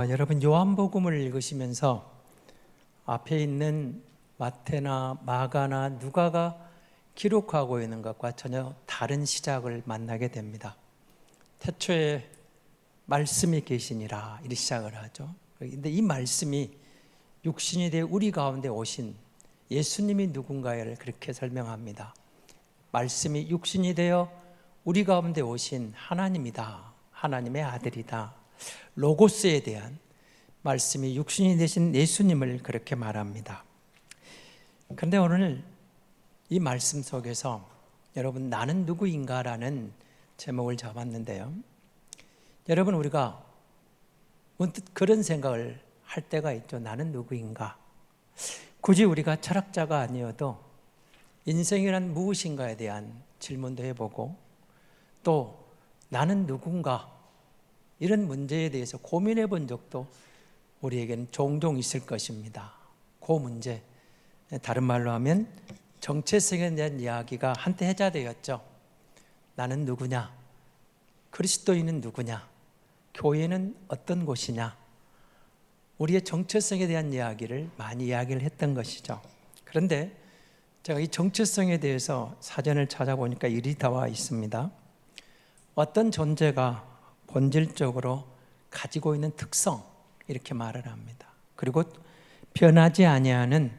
여러분 요한복음을 읽으시면서 앞에 있는 마태나 마가나 누가가 기록하고 있는 것과 전혀 다른 시작을 만나게 됩니다. 태초에 말씀이 계시니라 이렇게 시작을 하죠. 그런데 이 말씀이 육신이 되어 우리 가운데 오신 예수님이 누군가를 그렇게 설명합니다. 말씀이 육신이 되어 우리 가운데 오신 하나님이다. 하나님의 아들이다. 로고스에 대한 말씀이 육신이 되신 예수님을 그렇게 말합니다. 그런데 오늘 이 말씀 속에서 여러분 나는 누구인가라는 제목을 잡았는데요. 여러분 우리가 문득 그런 생각을 할 때가 있죠. 나는 누구인가? 굳이 우리가 철학자가 아니어도 인생이란 무엇인가에 대한 질문도 해보고 또 나는 누군가 이런 문제에 대해서 고민해 본 적도 우리에게는 종종 있을 것입니다. 그 문제, 다른 말로 하면 정체성에 대한 이야기가 한때 해자되었죠. 나는 누구냐? 그리스도인은 누구냐? 교회는 어떤 곳이냐? 우리의 정체성에 대한 이야기를 많이 이야기를 했던 것이죠. 그런데 제가 이 정체성에 대해서 사전을 찾아보니까 이리 나와 있습니다. 어떤 존재가 본질적으로 가지고 있는 특성 이렇게 말을 합니다. 그리고 변하지 아니하는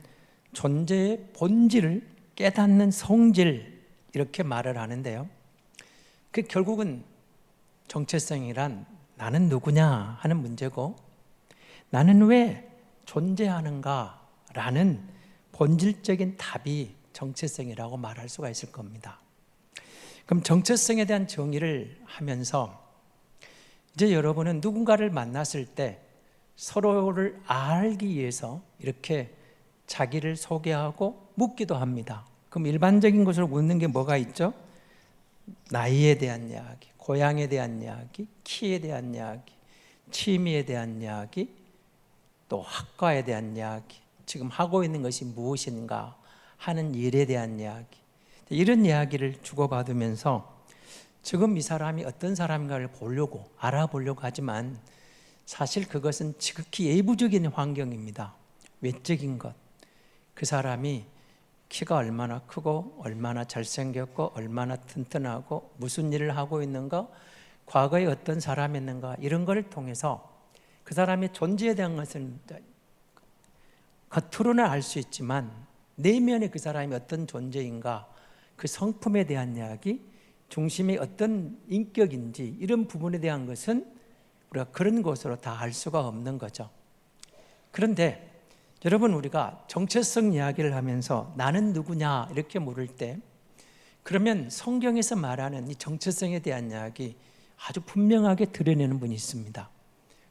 존재의 본질을 깨닫는 성질 이렇게 말을 하는데요. 그 결국은 정체성이란 나는 누구냐 하는 문제고 나는 왜 존재하는가 라는 본질적인 답이 정체성이라고 말할 수가 있을 겁니다. 그럼 정체성에 대한 정의를 하면서 이제 여러분은 누군가를 만났을 때 서로를 알기 위해서 이렇게 자기를 소개하고 묻기도 합니다. 그럼 일반적인 것으로 묻는 게 뭐가 있죠? 나이에 대한 이야기, 고향에 대한 이야기, 키에 대한 이야기, 취미에 대한 이야기, 또 학과에 대한 이야기, 지금 하고 있는 것이 무엇인가 하는 일에 대한 이야기, 이런 이야기를 주고받으면서 지금 이 사람이 어떤 사람인가를 보려고 알아보려고 하지만 사실 그것은 지극히 예부적인 환경입니다. 외적인 것, 그 사람이 키가 얼마나 크고 얼마나 잘생겼고 얼마나 튼튼하고 무슨 일을 하고 있는가, 과거에 어떤 사람이었는가 이런 것을 통해서 그 사람의 존재에 대한 것은 겉으로는 알 수 있지만 내면에 그 사람이 어떤 존재인가, 그 성품에 대한 이야기, 중심이 어떤 인격인지 이런 부분에 대한 것은 우리가 그런 것으로 다 알 수가 없는 거죠. 그런데 여러분 우리가 정체성 이야기를 하면서 나는 누구냐 이렇게 물을 때 그러면 성경에서 말하는 이 정체성에 대한 이야기 아주 분명하게 드러내는 분이 있습니다.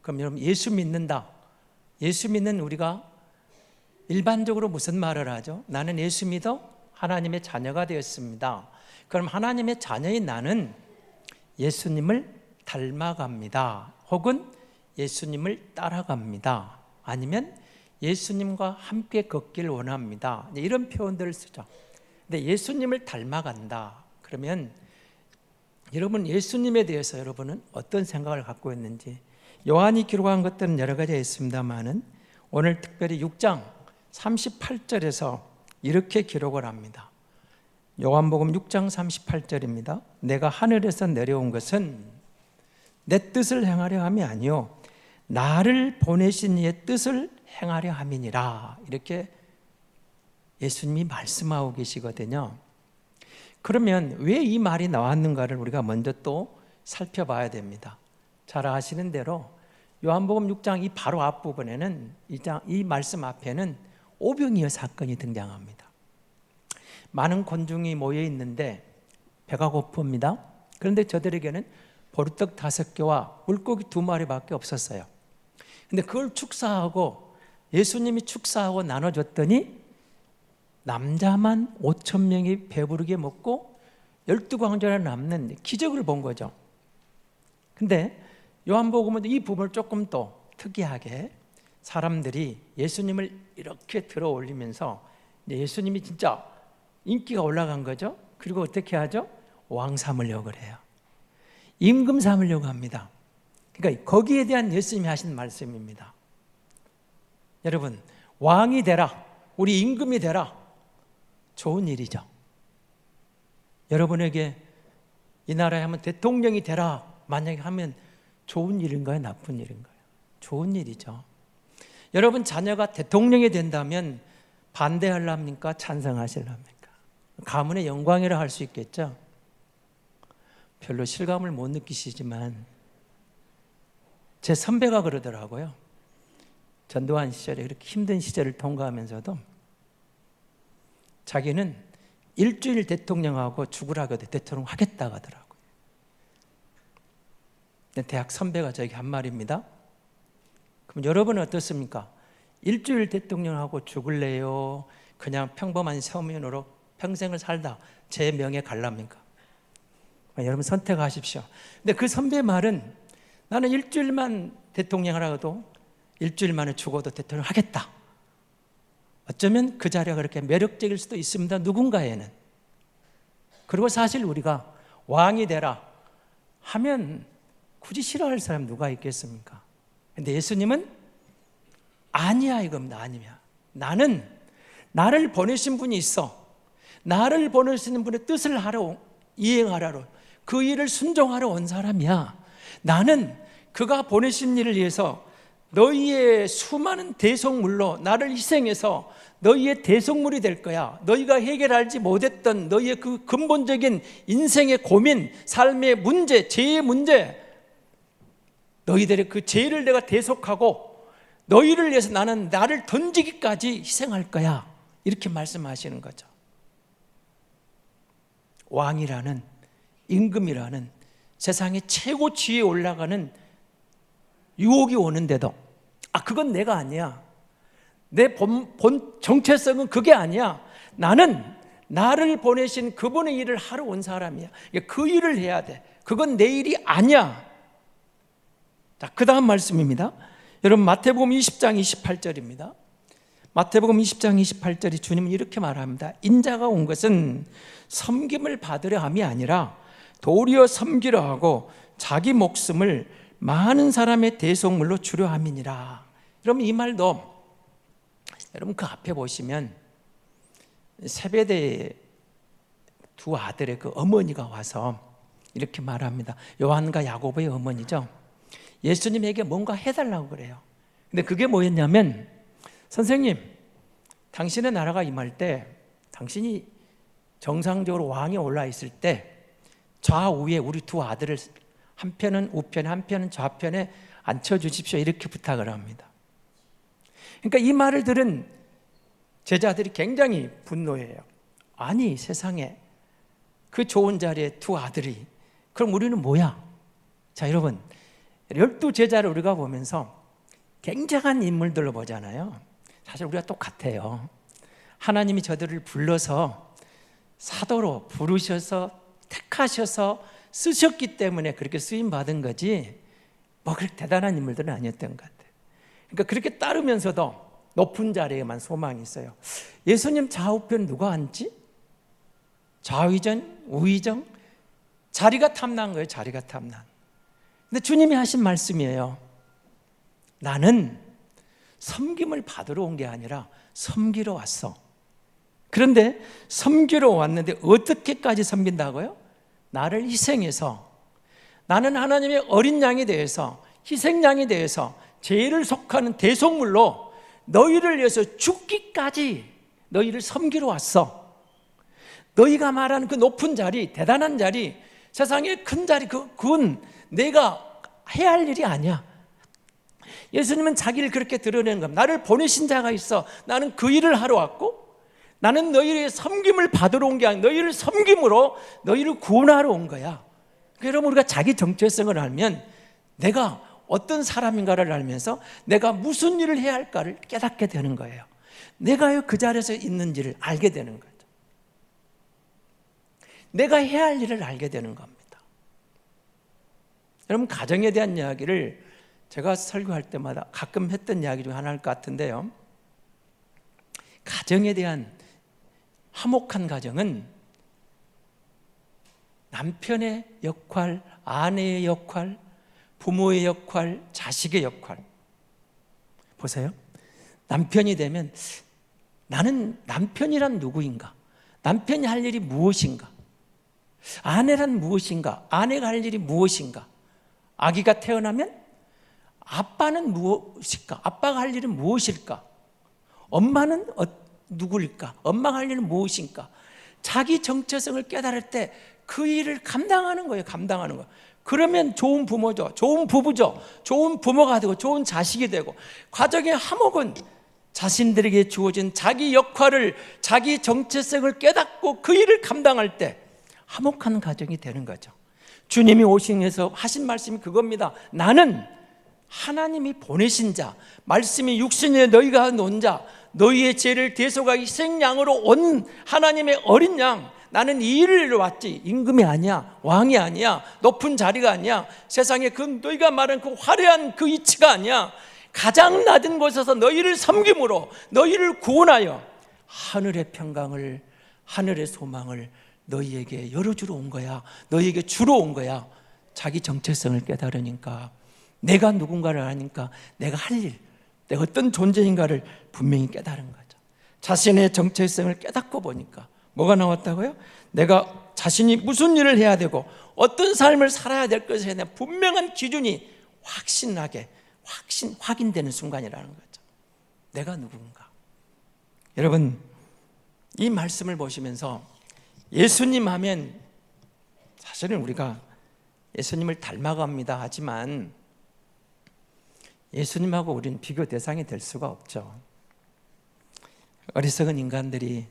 그럼 여러분 예수 믿는다. 예수 믿는 우리가 일반적으로 무슨 말을 하죠? 나는 예수 믿어 하나님의 자녀가 되었습니다. 그럼 하나님의 자녀인 나는 예수님을 닮아갑니다. 혹은 예수님을 따라갑니다. 아니면 예수님과 함께 걷길 원합니다. 이런 표현들을 쓰죠. 근데 예수님을 닮아간다. 그러면 여러분 예수님에 대해서 여러분은 어떤 생각을 갖고 있는지, 요한이 기록한 것들은 여러 가지가 있습니다만은 오늘 특별히 6장 38절에서 이렇게 기록을 합니다. 요한복음 6장 38절입니다. 내가 하늘에서 내려온 것은 내 뜻을 행하려 함이 아니요 나를 보내신 이의 뜻을 행하려 함이니라. 이렇게 예수님이 말씀하고 계시거든요. 그러면 왜 이 말이 나왔는가를 우리가 먼저 또 살펴봐야 됩니다. 잘 아시는 대로 요한복음 6장 이 바로 앞부분에는 이 말씀 앞에는 오병이어 사건이 등장합니다. 많은 군중이 모여 있는데 배가 고픕니다. 그런데 저들에게는 보리떡 5개와 물고기 2마리밖에 없었어요. 근데 그걸 축사하고 예수님이 축사하고 나눠줬더니 남자만 5,000명이 배부르게 먹고 12광주나 남는 기적을 본 거죠. 근데 요한복음은 이 부분을 조금 더 특이하게 사람들이 예수님을 이렇게 들어 올리면서 예수님이 진짜 인기가 올라간 거죠. 그리고 어떻게 하죠? 왕 삼으려고 그래요. 임금 삼으려고 합니다. 그러니까 거기에 대한 예수님이 하신 말씀입니다. 여러분, 왕이 되라, 우리 임금이 되라, 좋은 일이죠. 여러분에게 이 나라에 하면 대통령이 되라 만약에 하면 좋은 일인가요? 나쁜 일인가요? 좋은 일이죠. 여러분 자녀가 대통령이 된다면 반대하랍니까? 찬성하실랍니까? 가문의 영광이라 할 수 있겠죠. 별로 실감을 못 느끼시지만 제 선배가 그러더라고요. 전두환 시절에 그렇게 힘든 시절을 통과하면서도 자기는 일주일 대통령하고 죽으라고 대통령 하겠다고 하더라고요. 대학 선배가 저에게 한 말입니다. 그럼 여러분은 어떻습니까? 일주일 대통령하고 죽을래요? 그냥 평범한 서민으로 평생을 살다 제 명예 갈랍니까? 여러분 선택하십시오. 근데 그 선배의 말은 나는 일주일만 대통령 하라고도 일주일 만에 죽어도 대통령 하겠다. 어쩌면 그 자리가 그렇게 매력적일 수도 있습니다. 누군가에는. 그리고 사실 우리가 왕이 되라 하면 굳이 싫어할 사람 누가 있겠습니까? 근데 예수님은 아니야 이겁니다. 아니야. 나는 나를 보내신 분이 있어. 나를 보내시는 분의 뜻을 하러 이행하라로 그 일을 순종하러 온 사람이야. 나는 그가 보내신 일을 위해서 너희의 수많은 대속물로 나를 희생해서 너희의 대속물이 될 거야. 너희가 해결하지 못했던 너희의 그 근본적인 인생의 고민, 삶의 문제, 죄의 문제, 너희들의 그 죄를 내가 대속하고 너희를 위해서 나는 나를 던지기까지 희생할 거야. 이렇게 말씀하시는 거죠. 왕이라는, 임금이라는 세상의 최고 지위에 올라가는 유혹이 오는데도 그건 내가 아니야. 내 본 정체성은 그게 아니야. 나는 나를 보내신 그분의 일을 하러 온 사람이야. 그 일을 해야 돼. 그건 내 일이 아니야. 자, 그 다음 말씀입니다. 여러분 마태복음 20장 28절입니다. 마태복음 20장 28절이 주님은 이렇게 말합니다. 인자가 온 것은 섬김을 받으려 함이 아니라 도리어 섬기려 하고 자기 목숨을 많은 사람의 대속물로 주려 함이니라. 여러분 이 말도 여러분 그 앞에 보시면 세베대의 두 아들의 그 어머니가 와서 이렇게 말합니다. 요한과 야고보의 어머니죠. 예수님에게 뭔가 해달라고 그래요. 근데 그게 뭐였냐면 선생님, 당신의 나라가 임할 때 당신이 정상적으로 왕에 올라 있을 때 좌우에 우리 두 아들을 한편은 우편에 한편은 좌편에 앉혀주십시오. 이렇게 부탁을 합니다. 그러니까 이 말을 들은 제자들이 굉장히 분노해요. 아니 세상에 그 좋은 자리에 두 아들이, 그럼 우리는 뭐야? 자 여러분 12제자를 우리가 보면서 굉장한 인물들로 보잖아요. 사실 우리가 똑같아요. 하나님이 저들을 불러서 사도로 부르셔서 택하셔서 쓰셨기 때문에 그렇게 쓰임받은 거지 뭐 그렇게 대단한 인물들은 아니었던 것 같아요. 그러니까 그렇게 따르면서도 높은 자리에만 소망이 있어요. 예수님 좌우편 누가 앉지? 좌의전, 우의정? 자리가 탐난 거예요. 자리가 탐난. 근데 주님이 하신 말씀이에요. 나는 섬김을 받으러 온 게 아니라 섬기러 왔어. 그런데 섬기러 왔는데 어떻게까지 섬긴다고요? 나를 희생해서, 나는 하나님의 어린 양에 대해서, 희생양에 대해서 죄를 속하는 대속물로 너희를 위해서 죽기까지 너희를 섬기러 왔어. 너희가 말하는 그 높은 자리, 대단한 자리, 세상의 큰 자리, 그건 내가 해야 할 일이 아니야. 예수님은 자기를 그렇게 드러내는 겁니다. 나를 보내신 자가 있어. 나는 그 일을 하러 왔고, 나는 너희의 섬김을 받으러 온 게 아니라 너희를 섬김으로 너희를 구원하러 온 거야. 여러분 우리가 자기 정체성을 알면 내가 어떤 사람인가를 알면서 내가 무슨 일을 해야 할까를 깨닫게 되는 거예요. 내가 그 자리에서 있는지를 알게 되는 거죠. 내가 해야 할 일을 알게 되는 겁니다. 여러분 가정에 대한 이야기를 제가 설교할 때마다 가끔 했던 이야기 중 하나일 것 같은데요. 가정에 대한 화목한 가정은 남편의 역할, 아내의 역할, 부모의 역할, 자식의 역할. 보세요. 남편이 되면 나는 남편이란 누구인가? 남편이 할 일이 무엇인가? 아내란 무엇인가? 아내가 할 일이 무엇인가? 아기가 태어나면 아빠는 무엇일까? 아빠가 할 일은 무엇일까? 엄마는 누구일까? 엄마가 할 일은 무엇인가? 자기 정체성을 깨달을 때 그 일을 감당하는 거예요. 감당하는 거예요. 그러면 좋은 부모죠. 좋은 부부죠. 좋은 부모가 되고 좋은 자식이 되고, 가정의 화목은 자신들에게 주어진 자기 역할을, 자기 정체성을 깨닫고 그 일을 감당할 때 화목한 가정이 되는 거죠. 주님이 오시면서 하신 말씀이 그겁니다. 나는 하나님이 보내신 자, 말씀이 육신에 너희가 놓은 자, 너희의 죄를 대속하기 희생양으로 온 하나님의 어린 양, 나는 이 일을 왔지. 임금이 아니야, 왕이 아니야, 높은 자리가 아니야, 세상에 그 너희가 말하는 그 화려한 그 이치가 아니야. 가장 낮은 곳에서 너희를 섬김으로 너희를 구원하여 하늘의 평강을, 하늘의 소망을 너희에게 열어주러 온 거야. 너희에게 주러 온 거야. 자기 정체성을 깨달으니까, 내가 누군가를 아니까 내가 할 일, 내가 어떤 존재인가를 분명히 깨달은 거죠. 자신의 정체성을 깨닫고 보니까 뭐가 나왔다고요? 내가 자신이 무슨 일을 해야 되고 어떤 삶을 살아야 될 것에 대한 분명한 기준이 확인되는 순간이라는 거죠. 내가 누군가. 여러분, 이 말씀을 보시면서 예수님 하면 사실은 우리가 예수님을 닮아갑니다 하지만 예수님하고 우리는 비교 대상이 될 수가 없죠. 어리석은 인간들이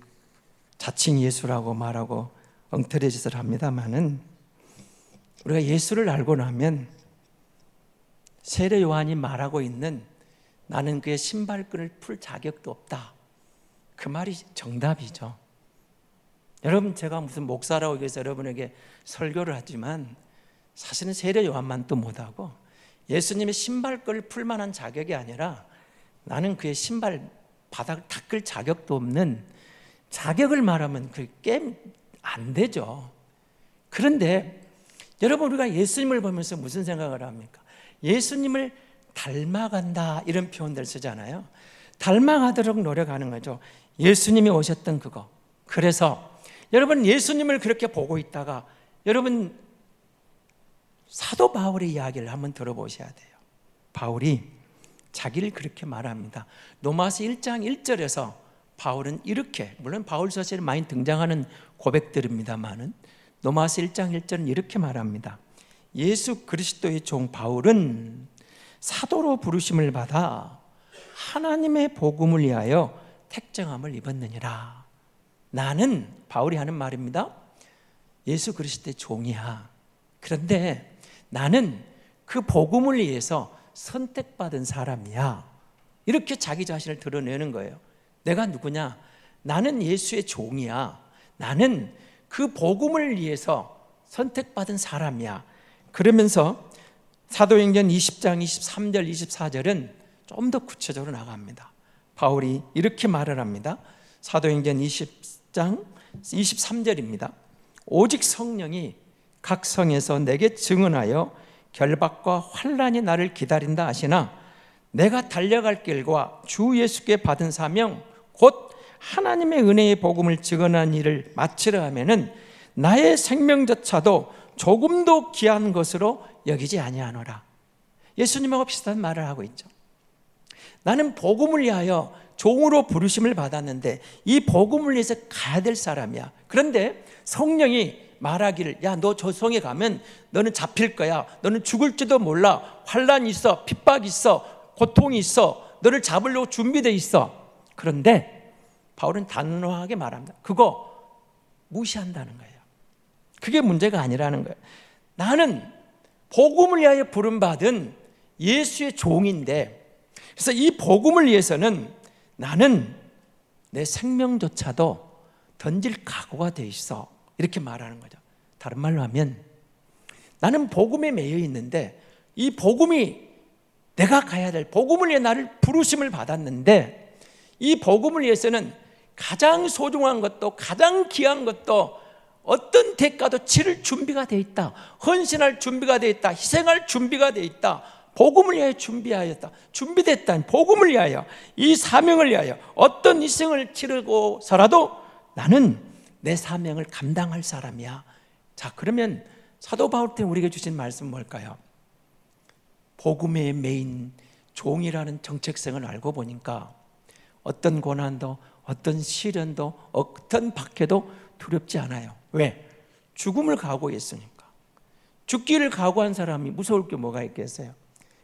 자칭 예수라고 말하고 엉터리 짓을 합니다마는, 우리가 예수를 알고 나면 세례 요한이 말하고 있는 나는 그의 신발끈을 풀 자격도 없다, 그 말이 정답이죠. 여러분, 제가 무슨 목사라고 해서 여러분에게 설교를 하지만 사실은 세례 요한만 또 못하고 예수님의 신발끈을 풀 만한 자격이 아니라 나는 그의 신발 바닥을 닦을 자격도 없는, 자격을 말하면 그게 안 되죠. 그런데 여러분, 우리가 예수님을 보면서 무슨 생각을 합니까? 예수님을 닮아간다, 이런 표현들 쓰잖아요. 닮아가도록 노력하는 거죠. 예수님이 오셨던 그거. 그래서 여러분, 예수님을 그렇게 보고 있다가 여러분, 사도 바울의 이야기를 한번 들어보셔야 돼요. 바울이 자기를 그렇게 말합니다. 로마서 1장 1절에서 바울은 이렇게, 물론 바울 서신에 많이 등장하는 고백들입니다만은 로마서 1장 1절은 이렇게 말합니다. 예수 그리스도의 종 바울은 사도로 부르심을 받아 하나님의 복음을 위하여 택정함을 입었느니라. 나는, 바울이 하는 말입니다, 예수 그리스도의 종이야. 그런데 나는 그 복음을 위해서 선택받은 사람이야. 이렇게 자기 자신을 드러내는 거예요. 내가 누구냐? 나는 예수의 종이야. 나는 그 복음을 위해서 선택받은 사람이야. 그러면서 사도행전 20장 23절 24절은 좀 더 구체적으로 나갑니다. 바울이 이렇게 말을 합니다. 사도행전 20장 23절입니다. 오직 성령이 각 성에서 내게 증언하여 결박과 환난이 나를 기다린다 하시나 내가 달려갈 길과 주 예수께 받은 사명 곧 하나님의 은혜의 복음을 증언한 일을 마치려 하면은 나의 생명조차도 조금도 귀한 것으로 여기지 아니하노라. 예수님하고 비슷한 말을 하고 있죠. 나는 복음을 위하여 종으로 부르심을 받았는데 이 복음을 위해서 가야 될 사람이야. 그런데 성령이 말하기를, 야, 너 저 성에 가면 너는 잡힐 거야. 너는 죽을지도 몰라. 환난이 있어, 핍박이 있어, 고통이 있어. 너를 잡으려고 준비되어 있어. 그런데 바울은 단호하게 말합니다. 그거 무시한다는 거예요. 그게 문제가 아니라는 거예요. 나는 복음을 위하여 부름받은 예수의 종인데, 그래서 이 복음을 위해서는 나는 내 생명조차도 던질 각오가 돼 있어. 이렇게 말하는 거죠. 다른 말로 하면 나는 복음에 매여 있는데 이 복음이 내가 가야 될, 복음을 위해 나를 부르심을 받았는데 이 복음을 위해서는 가장 소중한 것도 가장 귀한 것도 어떤 대가도 치를 준비가 돼 있다. 헌신할 준비가 돼 있다. 희생할 준비가 돼 있다. 복음을 위하여 준비하였다. 준비됐다. 복음을 위하여, 이 사명을 위하여 어떤 희생을 치르고서라도 나는 내 사명을 감당할 사람이야. 자, 그러면 사도 바울 때 우리에게 주신 말씀은 뭘까요? 복음의 메인 종이라는 정체성을 알고 보니까 어떤 고난도, 어떤 시련도, 어떤 박해도 두렵지 않아요. 왜? 죽음을 각오했으니까. 죽기를 각오한 사람이 무서울 게 뭐가 있겠어요?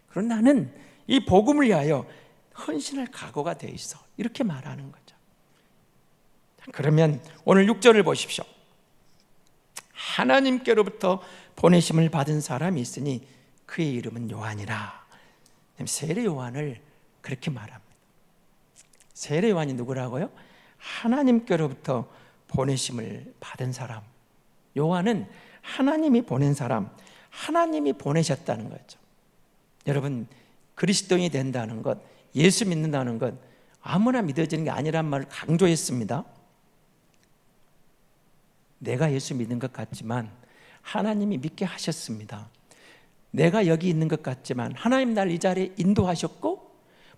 그럼 나는 이 복음을 위하여 헌신할 각오가 돼 있어. 이렇게 말하는 거죠. 그러면 오늘 6절을 보십시오. 하나님께로부터 보내심을 받은 사람이 있으니 그의 이름은 요한이라. 세례 요한을 그렇게 말합니다. 세례 요한이 누구라고요? 하나님께로부터 보내심을 받은 사람. 요한은 하나님이 보낸 사람, 하나님이 보내셨다는 거죠. 여러분, 그리스도인이 된다는 것, 예수 믿는다는 것 아무나 믿어지는 게 아니란 말을 강조했습니다. 내가 예수 믿는 것 같지만 하나님이 믿게 하셨습니다. 내가 여기 있는 것 같지만 하나님 날 이 자리에 인도하셨고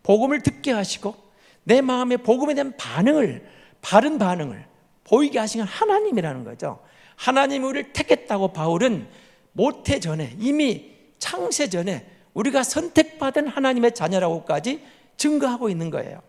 복음을 듣게 하시고 내 마음에 복음에 대한 반응을, 바른 반응을 보이게 하신 건 하나님이라는 거죠. 하나님이 우리를 택했다고 바울은 모태 전에, 이미 창세 전에 우리가 선택받은 하나님의 자녀라고까지 증거하고 있는 거예요.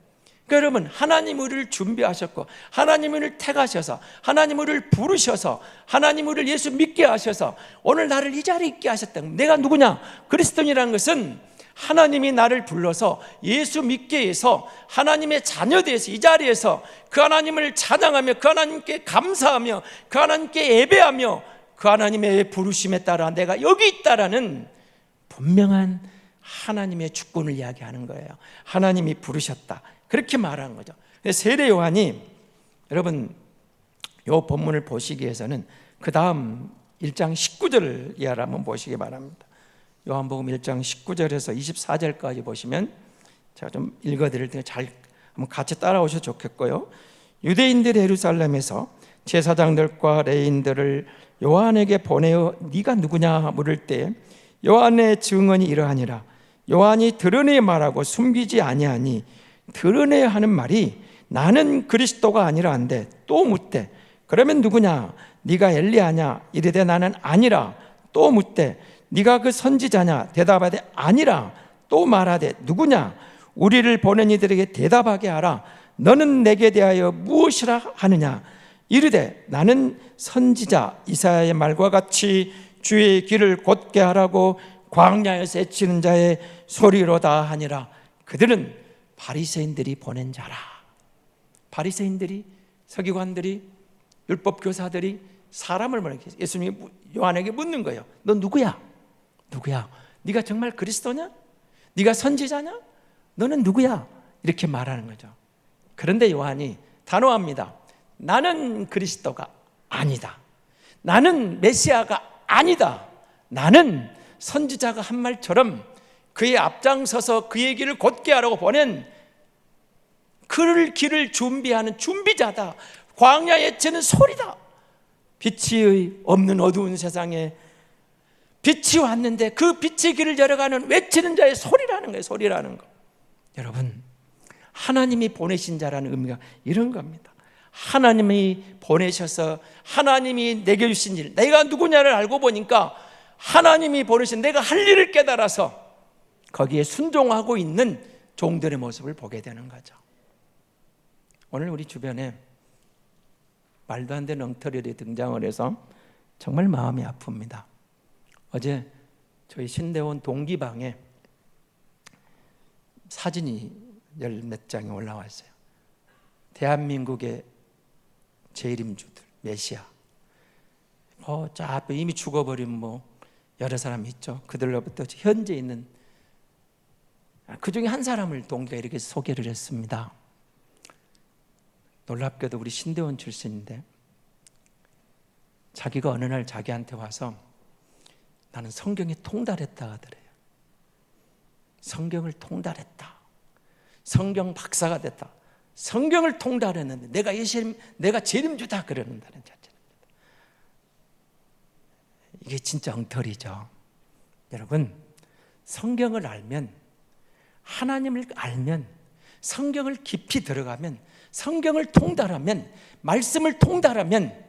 그러니까 여러분, 하나님 우리를 준비하셨고 하나님 우리를 택하셔서 하나님 우리를 부르셔서 하나님 우리를 예수 믿게 하셔서 오늘 나를 이 자리에 있게 하셨다. 내가 누구냐? 그리스도인이라는 것은 하나님이 나를 불러서 예수 믿게 해서 하나님의 자녀 되어서 이 자리에서 그 하나님을 찬양하며 그 하나님께 감사하며 그 하나님께 예배하며 그 하나님의 부르심에 따라 내가 여기 있다라는 분명한 하나님의 주권을 이야기하는 거예요. 하나님이 부르셨다, 그렇게 말하는 거죠. 세례 요한이, 여러분 이 본문을 보시기 위해서는 그 다음 1장 19절을 이하를 한번 보시기 바랍니다. 요한복음 1장 19절에서 24절까지 보시면 제가 좀 읽어드릴 테니 잘 한번 같이 따라오셔도 좋겠고요. 유대인들이 예루살렘에서 제사장들과 레인들을 요한에게 보내어 네가 누구냐 물을 때 요한의 증언이 이러하니라. 요한이 드러내 말하고 숨기지 아니하니 드러내야 하는 말이 나는 그리스도가 아니라 한데 또 묻되 그러면 누구냐? 네가 엘리야냐? 이르되 나는 아니라. 또 묻되 네가 그 선지자냐? 대답하되 아니라. 또 말하되 누구냐? 우리를 보낸 이들에게 대답하게 하라. 너는 내게 대하여 무엇이라 하느냐? 이르되 나는 선지자 이사야의 말과 같이 주의 길을 곧게 하라고 광야에서 외치는 자의 소리로다 하니라. 그들은 바리새인들이 보낸 자라. 바리새인들이, 서기관들이, 율법교사들이 사람을 보내게 예수님이 요한에게 묻는 거예요. 너 누구야? 누구야? 네가 정말 그리스도냐? 네가 선지자냐? 너는 누구야? 이렇게 말하는 거죠. 그런데 요한이 단호합니다. 나는 그리스도가 아니다. 나는 메시아가 아니다. 나는 선지자가 한 말처럼 그의 앞장서서 그의 길을 곧게 하라고 보낸 그를 길을 준비하는 준비자다. 광야에 치는 소리다. 빛이 없는 어두운 세상에 빛이 왔는데 그 빛의 길을 열어가는 외치는 자의 소리라는 거예요. 소리라는 거. 여러분, 하나님이 보내신 자라는 의미가 이런 겁니다. 하나님이 보내셔서 하나님이 내게 주신 일, 내가 누구냐를 알고 보니까 하나님이 보내신 내가 할 일을 깨달아서 거기에 순종하고 있는 종들의 모습을 보게 되는 거죠. 오늘 우리 주변에 말도 안 되는 엉터리들이 등장을 해서 정말 마음이 아픕니다. 어제 저희 신대원 동기방에 사진이 열몇 장이 올라왔어요. 대한민국의 재림주들, 메시아. 저 앞에 이미 죽어버린 여러 사람이 있죠. 그들로부터 현재 있는 그 중에 한 사람을 동기가 이렇게 소개를 했습니다. 놀랍게도 우리 신대원 출신인데 자기가 어느 날 자기한테 와서 나는 성경에 통달했다 하더래요. 성경을 통달했다. 성경 박사가 됐다. 성경을 통달했는데 내가 재림주다 그러는다는 자체입니다. 이게 진짜 엉터리죠. 여러분, 성경을 알면, 하나님을 알면, 성경을 깊이 들어가면, 성경을 통달하면, 말씀을 통달하면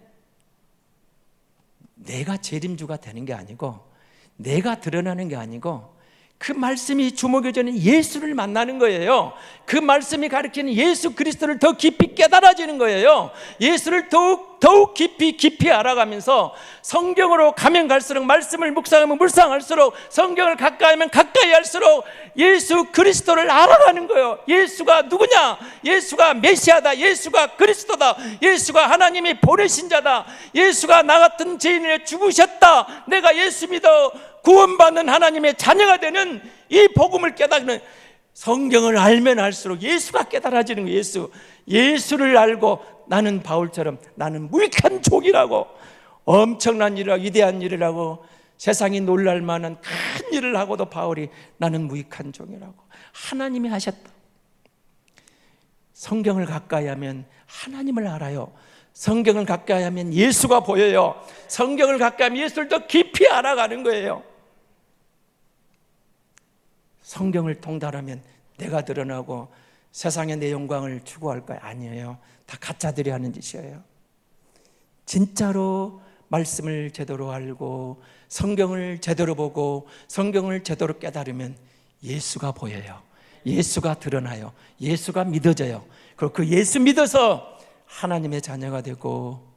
내가 재림주가 되는 게 아니고, 내가 드러나는 게 아니고, 그 말씀이 주목해 주는 예수를 만나는 거예요. 그 말씀이 가리키는 예수 그리스도를 더 깊이 깨달아지는 거예요. 예수를 더욱 깊이 알아가면서 성경으로 가면 갈수록, 말씀을 묵상하면 묵상할수록, 성경을 가까이 하면 가까이 할수록 예수 그리스도를 알아가는 거예요. 예수가 누구냐? 예수가 메시아다. 예수가 그리스도다. 예수가 하나님이 보내신 자다. 예수가 나 같은 죄인을 죽으셨다. 내가 예수 믿어 구원받는 하나님의 자녀가 되는 이 복음을 깨닫는, 성경을 알면 알수록 예수가 깨달아지는 거예요. 예수를 알고, 나는 바울처럼 나는 무익한 종이라고, 엄청난 일이라고, 위대한 일이라고, 세상이 놀랄 만한 큰 일을 하고도 바울이 나는 무익한 종이라고, 하나님이 하셨다. 성경을 가까이 하면 하나님을 알아요. 성경을 가까이 하면 예수가 보여요. 성경을 가까이 하면 예수를 더 깊이 알아가는 거예요. 성경을 통달하면 내가 드러나고 세상에 내 영광을 추구할 거야. 아니에요. 다 가짜들이 하는 짓이에요. 진짜로 말씀을 제대로 알고 성경을 제대로 보고 성경을 제대로 깨달으면 예수가 보여요. 예수가 드러나요. 예수가 믿어져요. 그리고 그 예수 믿어서 하나님의 자녀가 되고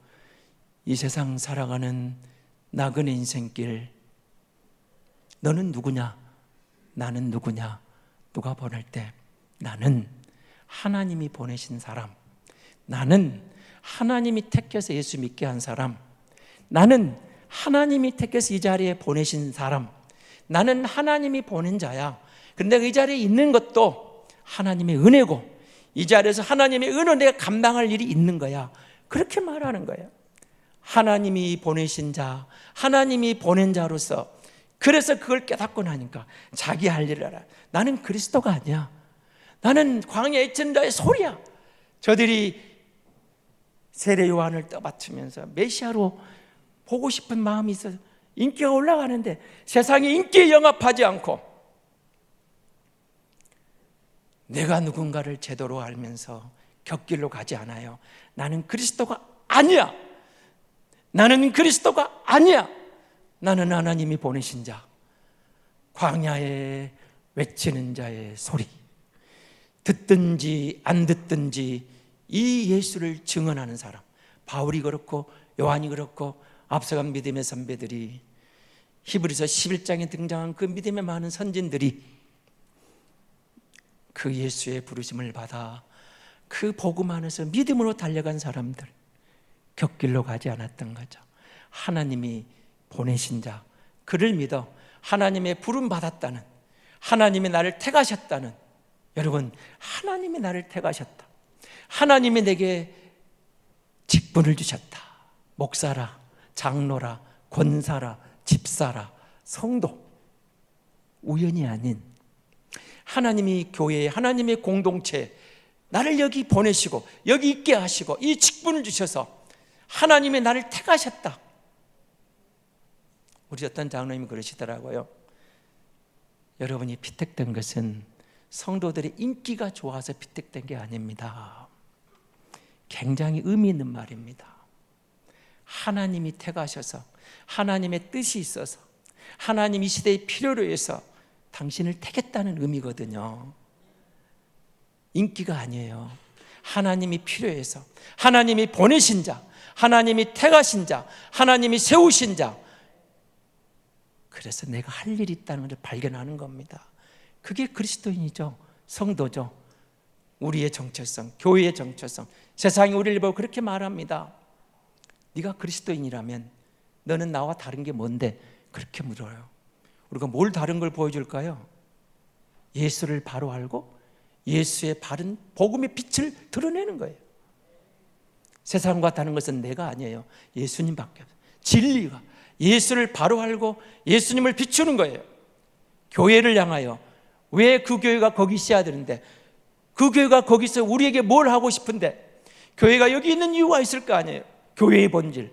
이 세상 살아가는 나그네 인생길, 너는 누구냐? 나는 누구냐? 누가 보낼 때 나는 하나님이 보내신 사람, 나는 하나님이 택해서 예수 믿게 한 사람, 나는 하나님이 택해서 이 자리에 보내신 사람, 나는 하나님이 보낸 자야. 그런데 이 자리에 있는 것도 하나님의 은혜고, 이 자리에서 하나님의 은혜 내가 감당할 일이 있는 거야. 그렇게 말하는 거예요. 하나님이 보내신 자, 하나님이 보낸 자로서, 그래서 그걸 깨닫고 나니까 자기 할 일을 알아. 나는 그리스도가 아니야. 나는 광야에 있던 자의 소리야. 저들이 세례 요한을 떠받치면서 메시아로 보고 싶은 마음이 있어서 인기가 올라가는데 세상의 인기에 영합하지 않고 내가 누군가를 제대로 알면서 곁길로 가지 않아요. 나는 그리스도가 아니야. 나는 그리스도가 아니야. 나는 하나님이 보내신 자, 광야에 외치는 자의 소리, 듣든지 안 듣든지 이 예수를 증언하는 사람, 바울이 그렇고 요한이 그렇고 앞서간 믿음의 선배들이, 히브리서 11장에 등장한 그 믿음의 많은 선진들이 그 예수의 부르심을 받아 그 복음 안에서 믿음으로 달려간 사람들, 곁길로 가지 않았던 거죠. 하나님이 보내신 자, 그를 믿어 하나님의 부름 받았다는, 하나님이 나를 택하셨다는, 여러분, 하나님이 나를 택하셨다. 하나님이 내게 직분을 주셨다. 목사라, 장로라, 권사라, 집사라, 성도. 우연이 아닌 하나님이 교회, 하나님의 공동체, 나를 여기 보내시고 여기 있게 하시고 이 직분을 주셔서 하나님이 나를 택하셨다. 우리 어떤 장로님이 그러시더라고요. 여러분이 피택된 것은 성도들의 인기가 좋아서 피택된 게 아닙니다. 굉장히 의미 있는 말입니다. 하나님이 택하셔서, 하나님의 뜻이 있어서, 하나님 이 시대의 필요로 해서 당신을 택했다는 의미거든요. 인기가 아니에요. 하나님이 필요해서, 하나님이 보내신 자, 하나님이 택하신 자, 하나님이 세우신 자, 그래서 내가 할 일이 있다는 것을 발견하는 겁니다. 그게 그리스도인이죠. 성도죠. 우리의 정체성, 교회의 정체성. 세상이 우리를 보고 그렇게 말합니다. 네가 그리스도인이라면 너는 나와 다른 게 뭔데? 그렇게 물어요. 우리가 뭘 다른 걸 보여줄까요? 예수를 바로 알고 예수의 바른 복음의 빛을 드러내는 거예요. 세상과 다른 것은 내가 아니에요. 예수님밖에 없어요. 진리가, 예수를 바로 알고 예수님을 비추는 거예요. 교회를 향하여, 왜 그 교회가 거기 있어야 되는데, 그 교회가 거기서 우리에게 뭘 하고 싶은데, 교회가 여기 있는 이유가 있을 거 아니에요. 교회의 본질,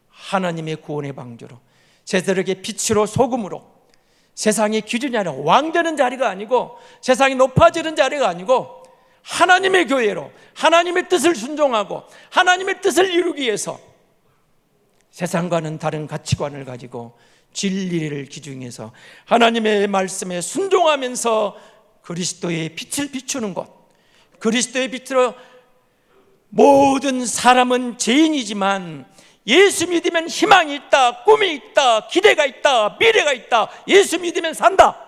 하나님의 구원의 방주로 세대에게 빛으로 소금으로, 세상의 기준이 아니라 왕되는 자리가 아니고 세상이 높아지는 자리가 아니고 하나님의 교회로 하나님의 뜻을 순종하고 하나님의 뜻을 이루기 위해서 세상과는 다른 가치관을 가지고 진리를 기준해서 하나님의 말씀에 순종하면서 그리스도의 빛을 비추는 것, 그리스도의 빛으로 모든 사람은 죄인이지만 예수 믿으면 희망이 있다, 꿈이 있다, 기대가 있다, 미래가 있다. 예수 믿으면 산다.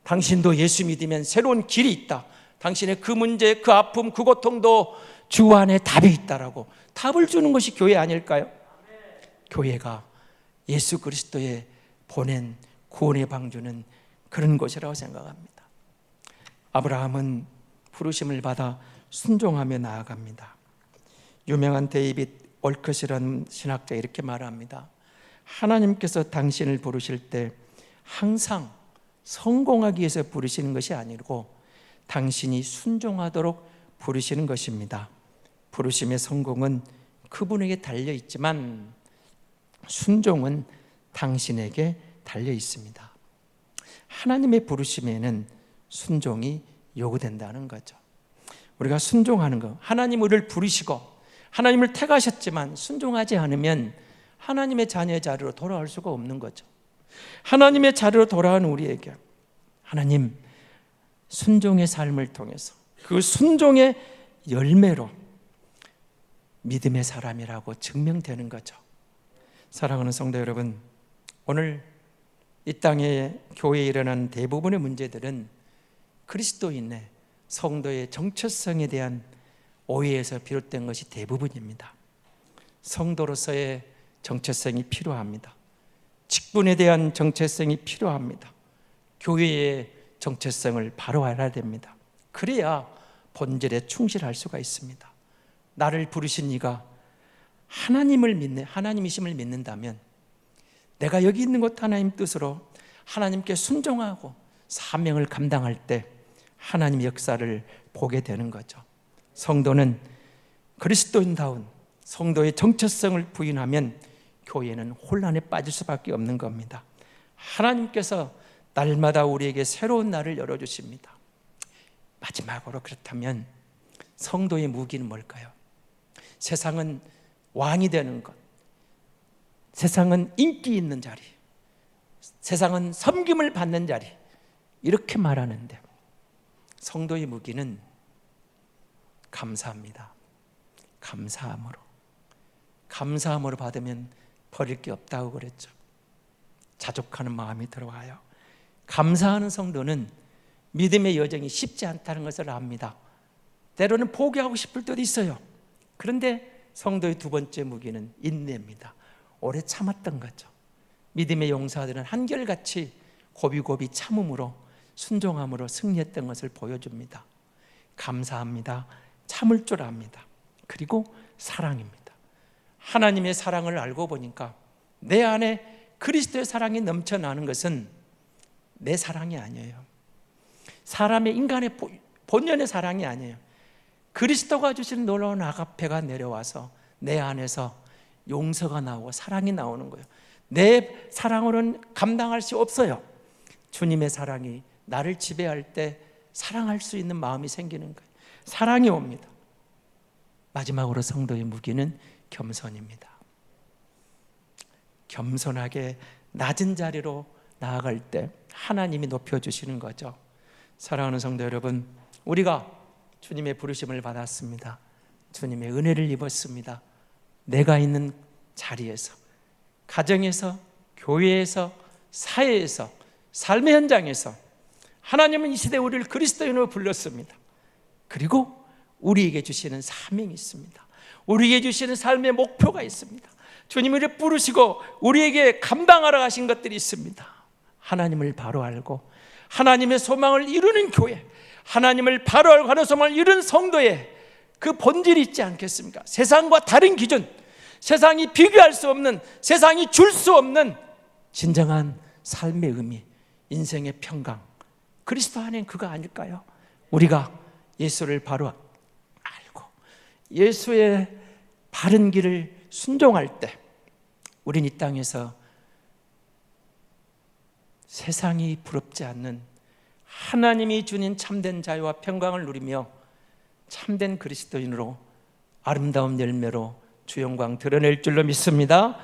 당신도 예수 믿으면 새로운 길이 있다. 당신의 그 문제, 그 아픔, 그 고통도 주 안에 답이 있다라고 답을 주는 것이 교회 아닐까요? 교회가 예수 그리스도의 보낸 구원의 방주는 그런 곳이라고 생각합니다. 아브라함은 부르심을 받아 순종하며 나아갑니다. 유명한 데이빗 올컷이라는 신학자 이렇게 말합니다. 하나님께서 당신을 부르실 때 항상 성공하기 위해서 부르시는 것이 아니고 당신이 순종하도록 부르시는 것입니다. 부르심의 성공은 그분에게 달려 있지만 순종은 당신에게 달려 있습니다. 하나님의 부르심에는 순종이 요구된다는 거죠. 우리가 순종하는 것, 하나님 우리를 부르시고 하나님을 택하셨지만 순종하지 않으면 하나님의 자녀의 자리로 돌아올 수가 없는 거죠. 하나님의 자리로 돌아온 우리에게 하나님 순종의 삶을 통해서 그 순종의 열매로 믿음의 사람이라고 증명되는 거죠. 사랑하는 성도 여러분, 오늘 이 땅의 교회에 일어난 대부분의 문제들은 그리스도인의 성도의 정체성에 대한 오해에서 비롯된 것이 대부분입니다. 성도로서의 정체성이 필요합니다. 직분에 대한 정체성이 필요합니다. 교회의 정체성을 바로 알아야 됩니다. 그래야 본질에 충실할 수가 있습니다. 나를 부르신 이가 하나님을 믿는, 하나님이심을 믿는다면 내가 여기 있는 것 하나님 뜻으로 하나님께 순종하고 사명을 감당할 때 하나님의 역사를 보게 되는 거죠. 성도는 그리스도인다운 성도의 정체성을 부인하면 교회는 혼란에 빠질 수밖에 없는 겁니다. 하나님께서 날마다 우리에게 새로운 날을 열어주십니다. 마지막으로 그렇다면 성도의 무기는 뭘까요? 세상은 왕이 되는 것, 세상은 인기 있는 자리, 세상은 섬김을 받는 자리, 이렇게 말하는데 성도의 무기는 감사합니다. 감사함으로 받으면 버릴 게 없다고 그랬죠. 자족하는 마음이 들어와요. 감사하는 성도는 믿음의 여정이 쉽지 않다는 것을 압니다. 때로는 포기하고 싶을 때도 있어요. 그런데 성도의 두 번째 무기는 인내입니다. 오래 참았던 거죠. 믿음의 용사들은 한결같이 고비고비 참음으로 순종함으로 승리했던 것을 보여줍니다. 감사합니다. 참을 줄 압니다. 그리고 사랑입니다. 하나님의 사랑을 알고 보니까 내 안에 그리스도의 사랑이 넘쳐나는 것은 내 사랑이 아니에요. 사람의 인간의 본연의 사랑이 아니에요. 그리스도가 주시는 놀라운 아가페가 내려와서 내 안에서 용서가 나오고 사랑이 나오는 거예요. 내 사랑으로는 감당할 수 없어요. 주님의 사랑이 나를 지배할 때 사랑할 수 있는 마음이 생기는 거예요. 사랑이 옵니다. 마지막으로 성도의 무기는 겸손입니다. 겸손하게 낮은 자리로 나아갈 때 하나님이 높여주시는 거죠. 사랑하는 성도 여러분, 우리가 주님의 부르심을 받았습니다. 주님의 은혜를 입었습니다. 내가 있는 자리에서, 가정에서, 교회에서, 사회에서, 삶의 현장에서 하나님은 이 시대에 우리를 그리스도인으로 불렀습니다. 그리고 우리에게 주시는 사명이 있습니다. 우리에게 주시는 삶의 목표가 있습니다. 주님이 우리를 부르시고 우리에게 감당하러 가신 것들이 있습니다. 하나님을 바로 알고 하나님의 소망을 이루는 교회, 하나님을 바로 알고 하는 소망을 이루는 성도의 그 본질이 있지 않겠습니까? 세상과 다른 기준, 세상이 비교할 수 없는, 세상이 줄 수 없는 진정한 삶의 의미, 인생의 평강, 그리스도 안에 그거 아닐까요? 우리가 예수를 바로 알고 예수의 바른 길을 순종할 때 우린 이 땅에서 세상이 부럽지 않는 하나님이 주신 참된 자유와 평강을 누리며 참된 그리스도인으로 아름다운 열매로 주 영광 드러낼 줄로 믿습니다.